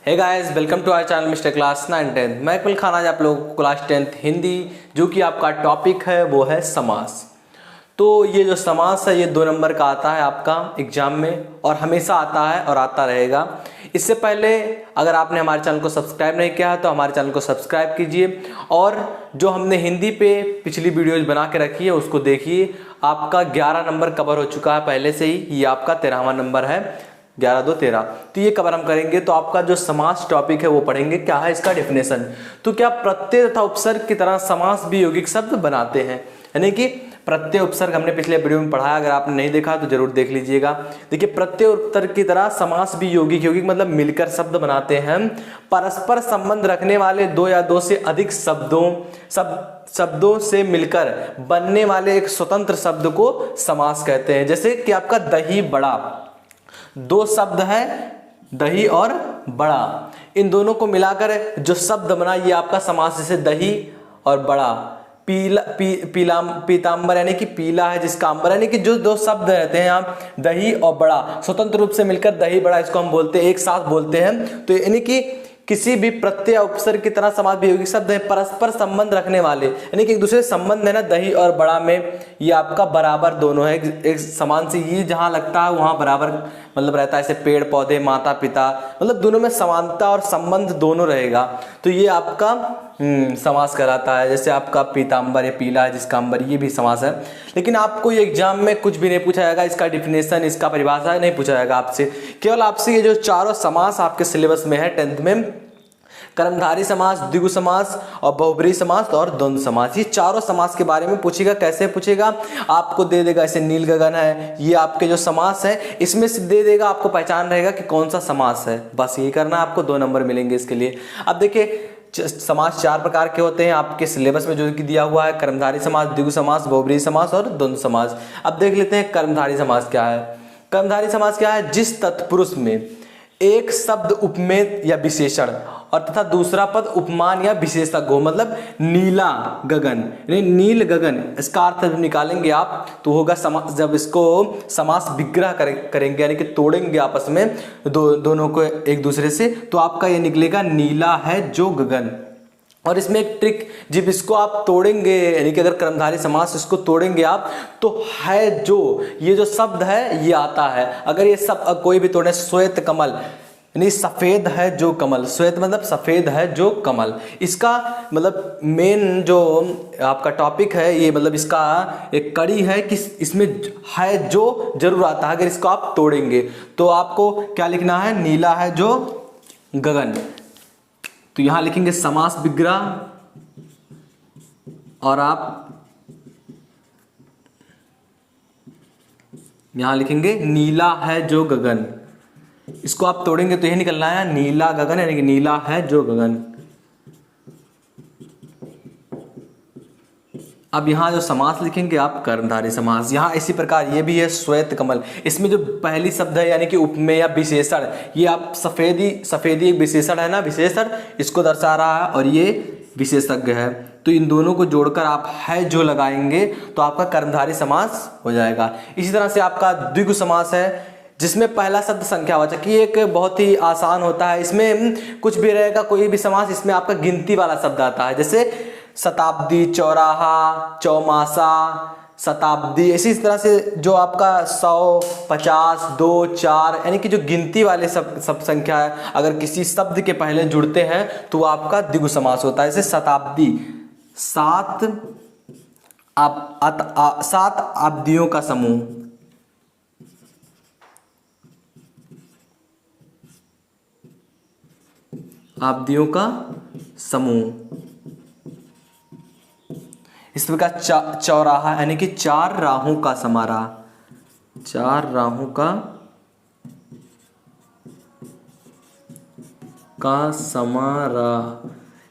Hey guys, welcome to our channel mister class 9 10। मैं इकबाल खान आज आप लोगों को क्लास 10th हिंदी जो कि आपका टॉपिक है वो है समास। तो ये जो समास है ये 2 नंबर का आता है आपका एग्जाम में और हमेशा आता है और आता रहेगा। इससे पहले अगर आपने हमारे चैनल को सब्सक्राइब नहीं किया है तो हमारे चैनल को सब्सक्राइब कीजिए और जो हमने हिंदी पे पिछली वीडियोज बना के रखी है उसको देखिए। आपका 11 नंबर कवर हो चुका है पहले से ही, ये आपका 13वां नंबर है, 11 2 13। तो ये कवर हम करेंगे। तो आपका जो समास टॉपिक है वो पढ़ेंगे, क्या है इसका डेफिनेशन। तो क्या प्रत्यय तथा उपसर्ग की तरह समास भी यौगिक शब्द बनाते हैं, यानी कि प्रत्यय उपसर्ग हमने पिछले वीडियो में पढ़ाया, अगर आपने नहीं देखा तो जरूर देख लीजिएगा। देखिए, प्रत्यय उपसर्ग की तरह समास भी यौगिक मतलब मिलकर शब्द बनाते हैं। परस्पर संबंध रखने वाले 2 या 2 से अधिक शब्दों से मिलकर बनने वाले एक स्वतंत्र शब्द को समास कहते हैं। जैसे कि आपका दही बड़ा, 2 शब्द है दही और बड़ा, इन दोनों को मिलाकर जो शब्द बना ये आपका समास। जैसे दही और बड़ा, पीताम्बर यानी कि पीला है जिसका अंबर, यानी कि जो 2 शब्द रहते हैं यहाँ दही और बड़ा स्वतंत्र रूप से मिलकर दही बड़ा इसको हम बोलते हैं, एक साथ बोलते हैं। तो यानी कि किसी भी प्रत्यय उपसर्ग की तरह समास भी यौगिक शब्द है परस्पर संबंध रखने वाले, यानी कि एक दूसरे संबंध है ना दही और बड़ा में, ये आपका बराबर दोनों है, एक समान से ये जहां लगता है वहां बराबर मतलब रहता है। ऐसे पेड़ पौधे, माता पिता, मतलब दोनों में समानता और संबंध दोनों रहेगा, तो ये आपका समास कहलाता है। जैसे आपका पीताम्बर या पीला है जिसका अंबर, ये भी समास है। लेकिन आपको ये एग्जाम में कुछ भी नहीं पूछा जाएगा, इसका डिफिनेशन, इसका परिभाषा नहीं पूछा जाएगा आपसे। केवल आपसे ये जो चारों समास आपके सिलेबस में है 10th में, कर्मधारय समास, द्विगु समास और बहुब्रीहि समास और द्वंद्व समास, ये चारों समास के बारे में पूछेगा। कैसे पूछेगा, आपको दे देगा ऐसे नील गगन है, ये आपके जो समास है इसमें से दे देगा, आपको पहचान रहेगा कि कौन सा समास है, बस यही करना है आपको। 2 नंबर मिलेंगे इसके लिए। अब देखिए, समास 4 प्रकार के होते हैं आपके सिलेबस में जो कि दिया हुआ है, कर्मधारय समास, द्विगु समास, बहुब्रीहि समास और द्वंद्व समास। अब देख लेते हैं कर्मधारय समास क्या है। कर्मधारय समास क्या है, जिस तत्पुरुष में एक शब्द उपमेय या विशेषण और तथा दूसरा पद उपमान या विशेषक हो, मतलब नीला गगन, नील गगन, इसका अर्थ निकालेंगे आप तो होगा समास। जब इसको समास विग्रह करेंगे यानी कि तोड़ेंगे आपस में दोनों को एक दूसरे से, तो आपका ये निकलेगा नीला है जो गगन। और इसमें एक ट्रिक, जब इसको आप तोड़ेंगे यानी कि अगर कर्मधारय समास इसको तोड़ेंगे आप तो है जो, ये जो शब्द है ये आता है। अगर ये सब कोई भी तोड़े, श्वेत कमल यानी सफेद है जो कमल, श्वेत मतलब सफेद है जो कमल, इसका मतलब मेन जो आपका टॉपिक है ये, मतलब इसका एक कड़ी है कि इसमें है जो जरूर आता है। अगर इसको आप तोड़ेंगे तो आपको क्या लिखना है, नीला है जो गगन। तो यहां लिखेंगे समास विग्रह और आप यहां लिखेंगे नीला है जो गगन। इसको आप तोड़ेंगे तो यह निकलना है नीला गगन, यानी कि नीला है जो गगन। अब यहाँ जो समास लिखेंगे आप कर्मधारय समास, यहाँ इसी प्रकार ये भी है श्वेत कमल। इसमें जो पहली शब्द है यानी कि उपमेय या विशेषण, ये आप सफेदी एक विशेषण है ना, विशेषण इसको दर्शा रहा है और ये विशेषज्ञ है। तो इन दोनों को जोड़कर आप है जो लगाएंगे तो आपका कर्मधारय समास हो जाएगा। इसी तरह से आपका द्विगु समास है जिसमें पहला शब्द संख्यावाचक, ये एक बहुत ही आसान होता है। इसमें कुछ भी रहेगा कोई भी समास, इसमें आपका गिनती वाला शब्द आता है। जैसे शताब्दी, चौराहा, चौमासा, शताब्दी, इसी तरह से जो आपका 100, 50, 2, 4 यानी कि जो गिनती वाले सब संख्या है, अगर किसी शब्द के पहले जुड़ते हैं तो आपका द्विगु समास होता है। जैसे शताब्दी, 7 आब्दियों का समूह, आब्दियों का समूह। इस प्रकार चौराहा यानी कि 4 राहों का समारा, 4 राहों का समारा,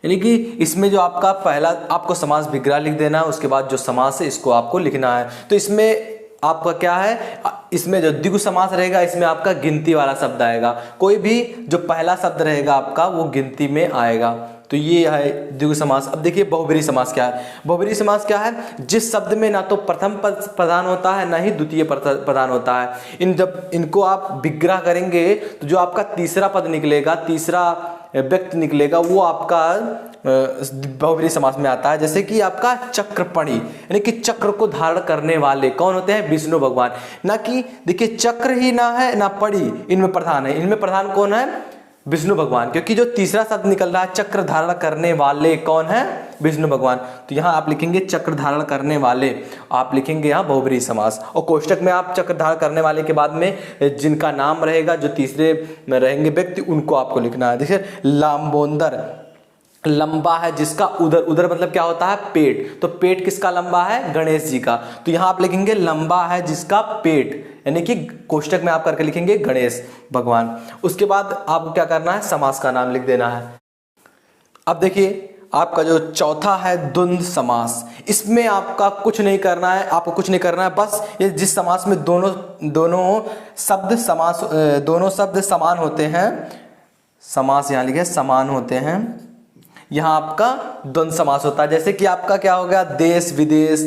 यानी कि इसमें जो आपका पहला आपको समास विग्रह लिख देना है, उसके बाद जो समास है इसको आपको लिखना है। तो इसमें आपका क्या है, इसमें जो द्विगु समास रहेगा इसमें आपका गिनती वाला शब्द आएगा। कोई भी जो पहला शब्द रहेगा आपका वो गिनती में आएगा। तो ये है द्विगु समास। अब देखिए बहुब्रीहि समास क्या है। बहुब्रीहि समास क्या है? जिस शब्द में ना तो प्रथम पद प्रधान होता है ना ही द्वितीय प्रधान होता है। जब इनको आप विग्रह करेंगे तो जो आपका तीसरा पद निकलेगा, तीसरा व्यक्ति निकलेगा, वो आपका बहुब्रीहि समास में आता है। जैसे कि आपका चक्रपणि, यानी कि चक्र को धारण करने वाले कौन होते हैं? विष्णु भगवान। ना कि देखिए चक्र ही ना है ना पणि इनमें प्रधान है, इनमें प्रधान कौन है? विष्णु भगवान। क्योंकि जो तीसरा शब्द निकल रहा है चक्र धारण करने वाले कौन है? विष्णु भगवान। तो यहाँ आप लिखेंगे चक्र धारण करने वाले, आप लिखेंगे यहाँ बहुब्रीहि समास। और कोष्टक में आप चक्र धारण करने वाले के बाद में जिनका नाम रहेगा, जो तीसरे में रहेंगे व्यक्ति, उनको आपको लिखना है। देखिए लांबोदर, लंबा है जिसका उदर, उदर मतलब क्या होता है? पेट। तो पेट किसका लंबा है? गणेश जी का। तो यहां आप लिखेंगे लंबा है जिसका पेट, यानी कि कोष्टक में आप करके लिखेंगे गणेश भगवान। उसके बाद आपको क्या करना है? समास का नाम लिख देना है। अब देखिए आपका जो चौथा है द्वंद्व समास, इसमें आपका कुछ नहीं करना है, आपको कुछ नहीं करना है, बस ये जिस समास में दोनों शब्द समान होते हैं, समास यहाँ लिखे समान होते हैं, यहाँ आपका द्वंद्व समास होता है। जैसे कि आपका क्या हो गया? देश, विदेश,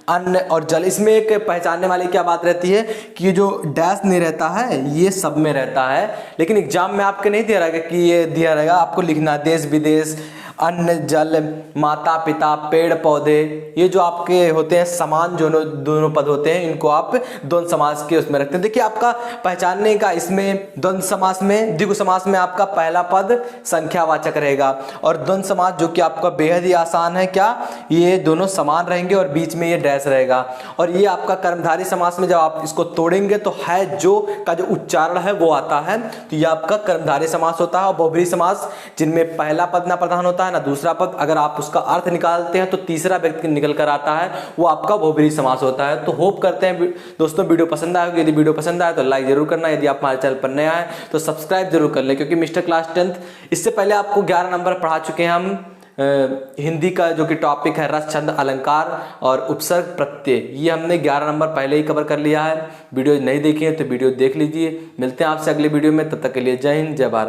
अन्न और जल। इसमें एक पहचानने वाली क्या बात रहती है कि ये जो डैश नहीं रहता है ये सब में रहता है, लेकिन एग्जाम में आपके नहीं दिया रहेगा कि ये दिया रहेगा, आपको लिखना देश, विदेश, अन्न, जल, माता पिता, पेड़ पौधे, ये जो आपके होते हैं समान जो दोनों पद होते हैं, इनको आप द्वंद्व समास के उसमें रखते हैं। देखिए आपका पहचानने का इसमें द्वंद्व समास में, द्विगु समास में आपका पहला पद संख्यावाचक रहेगा, और द्वंद्व समास जो कि आपका बेहद ही आसान है, क्या ये दोनों समान रहेंगे और बीच में ये डैश रहेगा। और ये आपका कर्मधारय समास में जब आप इसको तोड़ेंगे तो है जो का जो उच्चारण है वो आता है, तो ये आपका कर्मधारय समास होता है। और बहुब्रीहि समास जिनमें पहला पद ना प्रधान होता है ना दूसरा पद, अगर आप उसका अर्थ निकालते हैं तो तीसरा व्यक्ति निकल कर आता है, वो आपका बहुब्रीहि समास होता है। तो होप करते हैं दोस्तों वीडियो पसंद आएगी। यदि वीडियो पसंद आए तो लाइक जरूर करना, यदि आप हमारे चैनल पर नए आए तो सब्सक्राइब जरूर कर लें, क्योंकि मिस्टर क्लास 10th इससे पहले आपको 11 नंबर पढ़ा चुके हैं हम। हिंदी का जो कि टॉपिक है रस, छंद, अलंकार और उपसर्ग, प्रत्यय, ये हमने 11 नंबर पहले ही कवर कर लिया है। वीडियो नहीं देखी है तो वीडियो देख लीजिए। मिलते हैं आपसे अगले वीडियो में, तब तक के लिए जय हिंद, जय भारत।